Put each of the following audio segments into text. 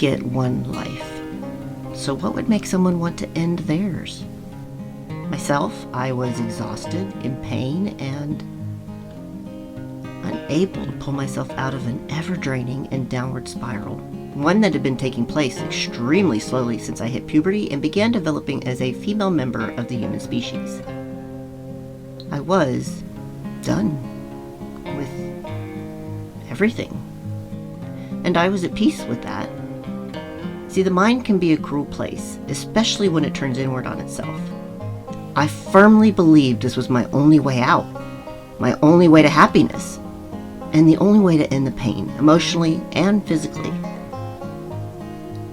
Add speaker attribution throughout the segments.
Speaker 1: get one life. So what would make someone want to end theirs? Myself, I was exhausted, in pain, and unable to pull myself out of an ever-draining and downward spiral, one that had been taking place extremely slowly since I hit puberty and began developing as a female member of the human species. I was done with everything, and I was at peace with that. See, the mind can be a cruel place, especially when it turns inward on itself. I firmly believed this was my only way out, my only way to happiness, and the only way to end the pain, emotionally and physically.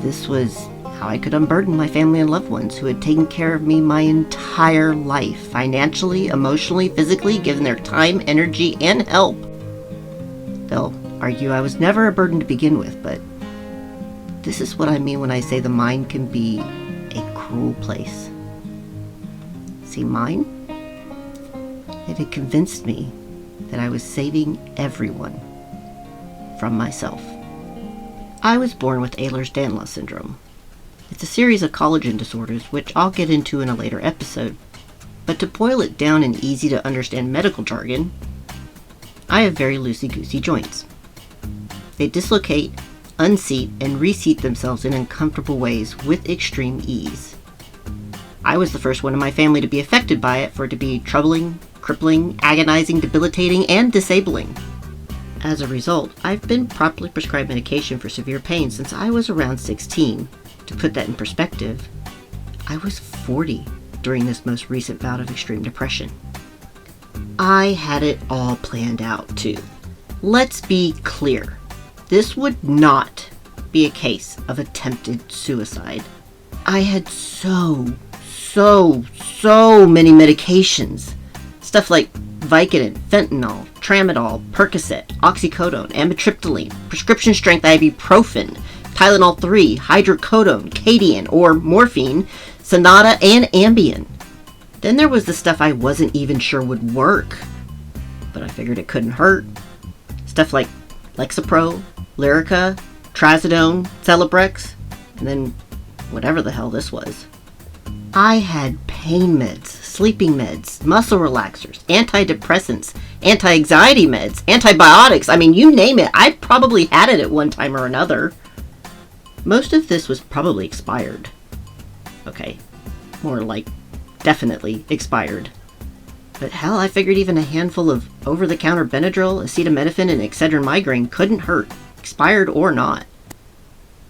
Speaker 1: This was how I could unburden my family and loved ones who had taken care of me my entire life, financially, emotionally, physically, given their time, energy, and help. They'll argue I was never a burden to begin with, but this is what I mean when I say the mind can be a cruel place. See, mine? It had convinced me that I was saving everyone from myself. I was born with Ehlers-Danlos Syndrome. It's a series of collagen disorders, which I'll get into in a later episode. But to boil it down in easy to understand medical jargon, I have very loosey-goosey joints. They dislocate, unseat, and reseat themselves in uncomfortable ways with extreme ease. I was the first one in my family to be affected by it, for it to be troubling, crippling, agonizing, debilitating, and disabling. As a result, I've been properly prescribed medication for severe pain since I was around 16. To put that in perspective, I was 40 during this most recent bout of extreme depression. I had it all planned out, too. Let's be clear. This would not be a case of attempted suicide. I had so many medications. Stuff like Vicodin, fentanyl, tramadol, Percocet, oxycodone, amitriptyline, prescription strength ibuprofen, Tylenol 3, hydrocodone, Cadian or morphine, Sonata, and Ambien. Then there was the stuff I wasn't even sure would work, but I figured it couldn't hurt. Stuff like Lexapro, Lyrica, Trazodone, Celebrex, and then whatever the hell this was. I had pain meds, sleeping meds, muscle relaxers, antidepressants, anti-anxiety meds, antibiotics. I mean, you name it. I probably had it at one time or another. Most of this was probably expired. Okay, more like definitely expired. But hell, I figured even a handful of over-the-counter Benadryl, acetaminophen, and Excedrin migraine couldn't hurt, expired or not.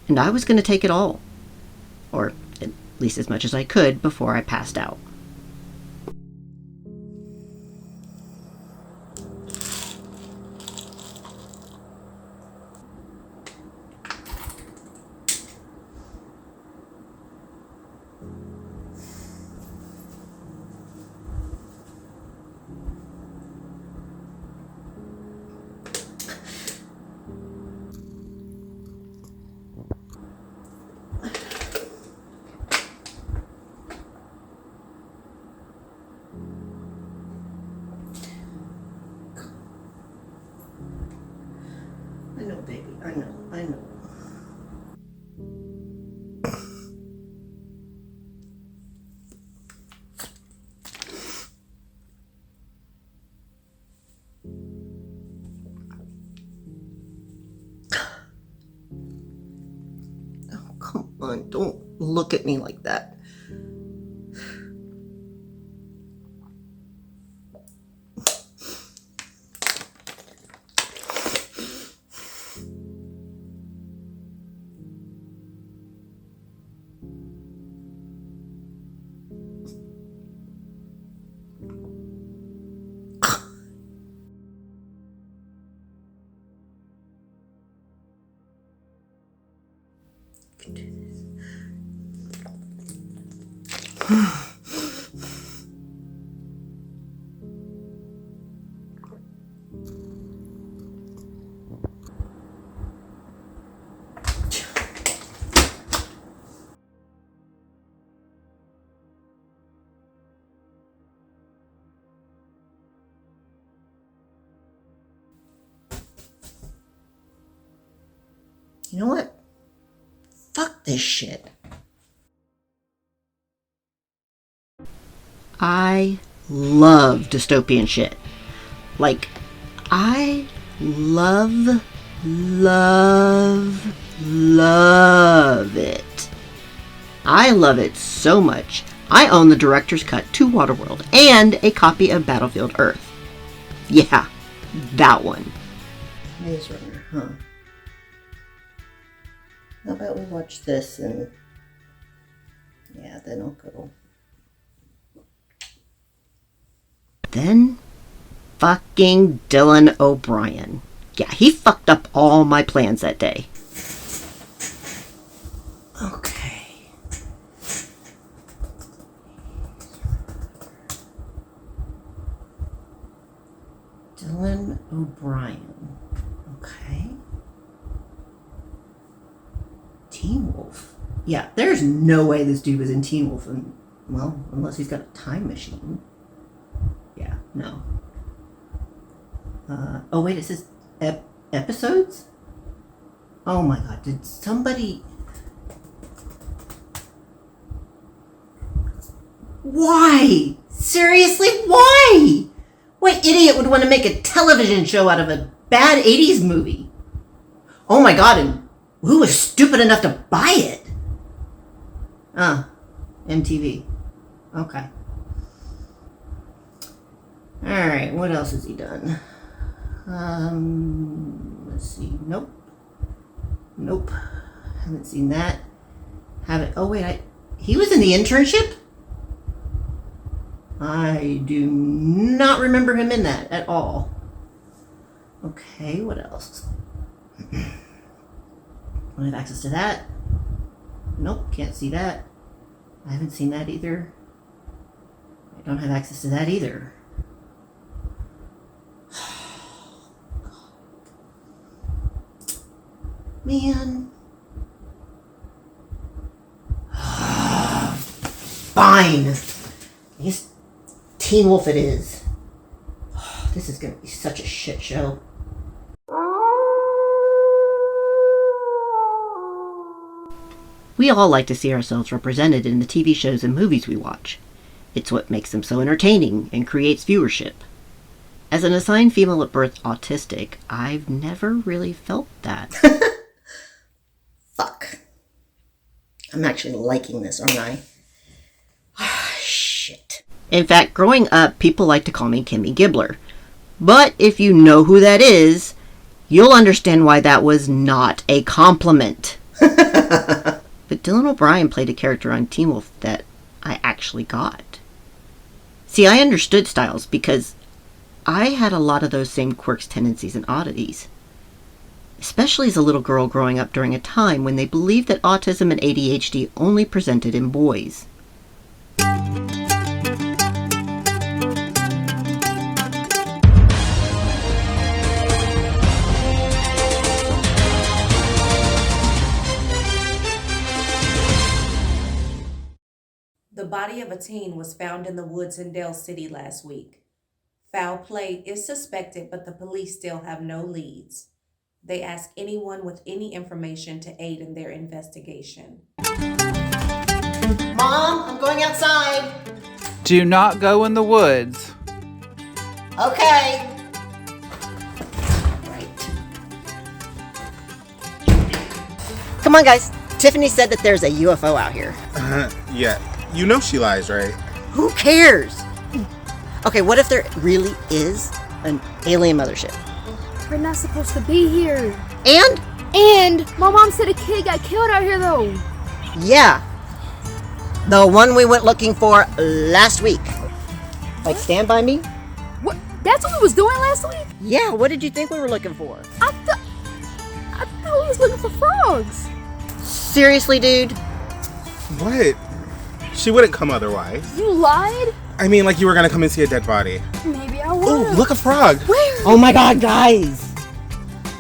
Speaker 1: And I was going to take it all. Or at least as much as I could before I passed out. I know, baby. I know. Oh, come on. Don't look at me like that. You know what? this shit. I love dystopian shit. Like, I love it. I love it so much. I own the director's cut to Waterworld and a copy of Battlefield Earth. Yeah, that one. Maze Runner, huh? How about we watch this and... yeah, then I'll go. Then, fucking Dylan O'Brien. Yeah, he fucked up all my plans that day. Okay. Dylan O'Brien. Okay. Teen Wolf. Yeah, there's no way this dude was in Teen Wolf. Well, unless he's got a time machine. Yeah, no. Oh wait, it says episodes? Oh my god, did somebody... Why? Seriously, why? What idiot would want to make a television show out of a bad 80s movie? Oh my god, and who was stupid enough to buy it? MTV. Okay. Alright, what else has he done? Let's see. Nope. Haven't seen that. Oh wait, he was in The Internship? I do not remember him in that at all. Okay, what else? Don't have access to that. Nope, can't see that. I haven't seen that either. I don't have access to that either. Man. Fine. I guess Teen Wolf it is. This is going to be such a shit show. We all like to see ourselves represented in the TV shows and movies we watch. It's what makes them so entertaining and creates viewership. As an assigned female at birth autistic, I've never really felt that. Fuck. I'm actually liking this, aren't I? Shit. In fact, growing up, people like to call me Kimmy Gibbler. But if you know who that is, you'll understand why that was not a compliment. But Dylan O'Brien played a character on Teen Wolf that I actually got. See, I understood Styles because I had a lot of those same quirks, tendencies, and oddities. Especially as a little girl growing up during a time when they believed that autism and ADHD only presented in boys.
Speaker 2: The body of a teen was found in the woods in Dale City last week. Foul play is suspected, but the police still have no leads. They ask anyone with any information to aid in their investigation.
Speaker 1: Mom, I'm going outside.
Speaker 3: Do not go in the woods.
Speaker 1: Okay. Right. Come on, guys. Tiffany said that there's a UFO out here.
Speaker 4: Yeah. You know she lies, right?
Speaker 1: Who cares? Okay, what if there really is an alien mothership?
Speaker 5: We're not supposed to be here.
Speaker 1: And
Speaker 5: my mom said a kid got killed out here though.
Speaker 1: yeah, the one we went looking for last week. Like Stand By Me?
Speaker 5: What? That's what we was doing last week?
Speaker 1: Yeah, what did you think we were looking for?
Speaker 5: I thought we was looking for frogs.
Speaker 1: Seriously, dude?
Speaker 4: What? She wouldn't come otherwise.
Speaker 5: You lied?
Speaker 4: I mean, like you were gonna come and see a dead body.
Speaker 5: Maybe I would.
Speaker 4: Oh, look, a frog.
Speaker 5: Where?
Speaker 1: Oh my god, guys!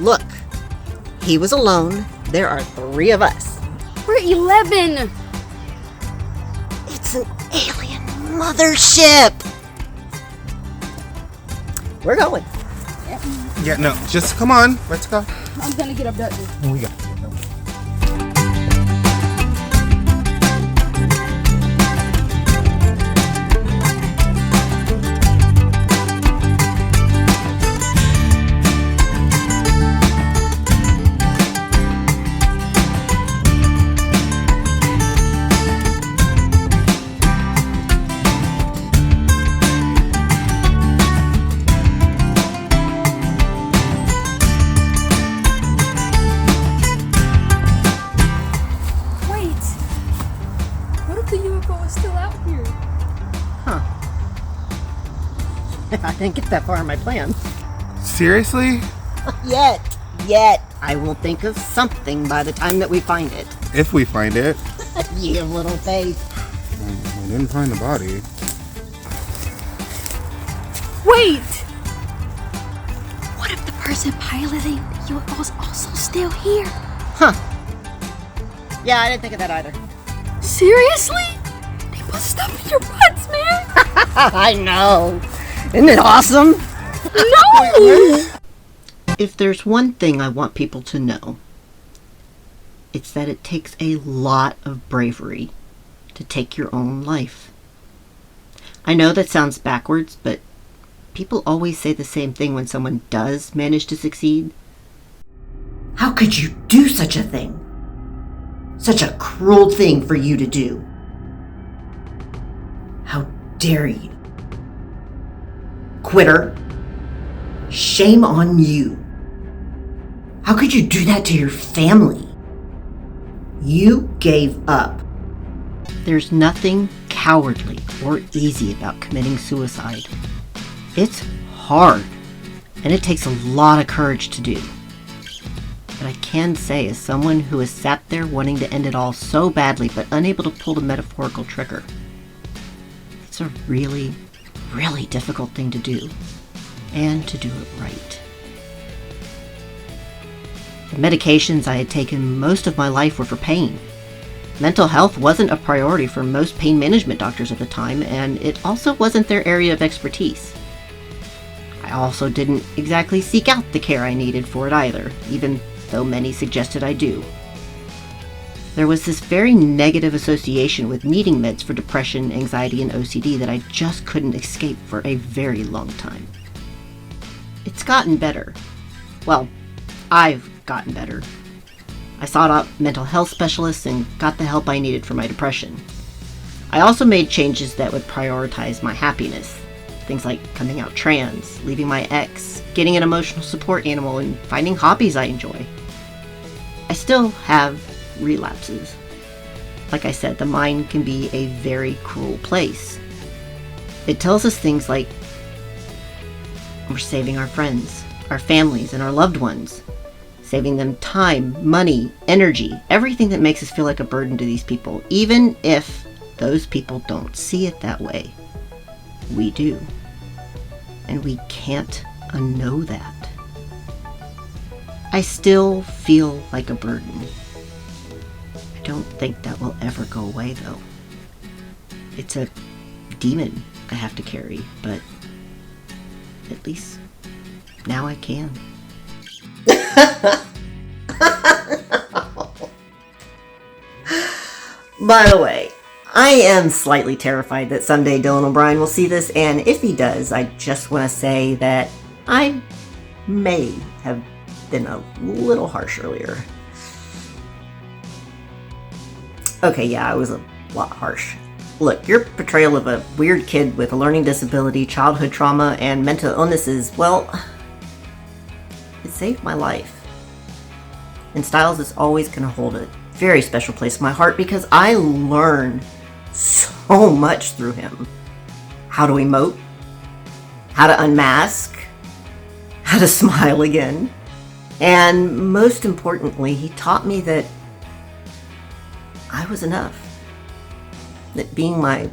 Speaker 1: Look, he was alone. There are 3 of us.
Speaker 5: We're 11.
Speaker 1: It's an alien mothership! We're going.
Speaker 4: Yeah, no, just come on. Let's go.
Speaker 5: I'm gonna get abducted.
Speaker 4: We got.
Speaker 1: didn't get that far in my plan.
Speaker 4: Seriously?
Speaker 1: Yet. I will think of something by the time that we find it.
Speaker 4: If we find it.
Speaker 1: You little face.
Speaker 4: We didn't find the body.
Speaker 5: Wait! What if the person piloting the UFO is also still here?
Speaker 1: Yeah, I didn't think of that either.
Speaker 5: Seriously? They put stuff in your butts, man!
Speaker 1: I know. Isn't it awesome?
Speaker 5: No!
Speaker 1: If there's one thing I want people to know, it's that it takes a lot of bravery to take your own life. I know that sounds backwards, but people always say the same thing when someone does manage to succeed. How could you do such a thing? Such a cruel thing for you to do. How dare you? Quitter. Shame on you. How could you do that to your family? You gave up. There's nothing cowardly or easy about committing suicide. It's hard, and it takes a lot of courage to do. But I can say, as someone who has sat there wanting to end it all so badly but unable to pull the metaphorical trigger, it's a really, really difficult thing to do, and to do it right. The medications I had taken most of my life were for pain. Mental health wasn't a priority for most pain management doctors at the time, and it also wasn't their area of expertise. I also didn't exactly seek out the care I needed for it either, even though many suggested I do. There was this very negative association with needing meds for depression, anxiety, and OCD that I just couldn't escape for a very long time. It's gotten better. Well, I've gotten better. I sought out mental health specialists and got the help I needed for my depression. I also made changes that would prioritize my happiness. Things like coming out trans, leaving my ex, getting an emotional support animal, and finding hobbies I enjoy. I still have relapses. Like I said, the mind can be a very cruel place. It tells us things like we're saving our friends, our families, and our loved ones. Saving them time, money, energy, everything that makes us feel like a burden to these people, even if those people don't see it that way. We do. And we can't unknow that. I still feel like a burden. I don't think that will ever go away, though. It's a demon I have to carry, but at least now I can. By the way, I am slightly terrified that someday Dylan O'Brien will see this, and if he does, I just want to say that I may have been a little harsh earlier. Okay, yeah, I was a lot harsh. Look, your portrayal of a weird kid with a learning disability, childhood trauma, and mental illnesses, well, it saved my life. And Styles is always going to hold a very special place in my heart because I learned so much through him. How to emote, how to unmask, how to smile again. And most importantly, he taught me that I was enough. That being my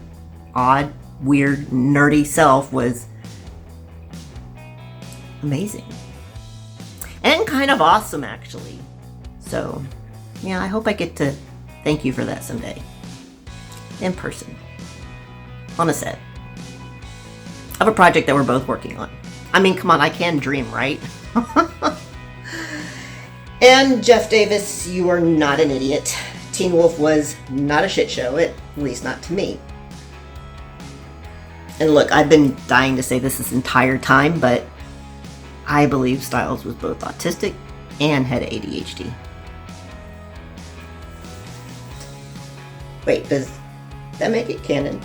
Speaker 1: odd, weird, nerdy self was amazing. And kind of awesome, actually. So, yeah, I hope I get to thank you for that someday. In person. On a set. Of a project that we're both working on. I mean, come on, I can dream, right? And Jeff Davis, you are not an idiot. Teen Wolf was not a shit show, at least not to me. And look, I've been dying to say this entire time, but I believe Styles was both autistic and had ADHD. Wait, does that make it canon?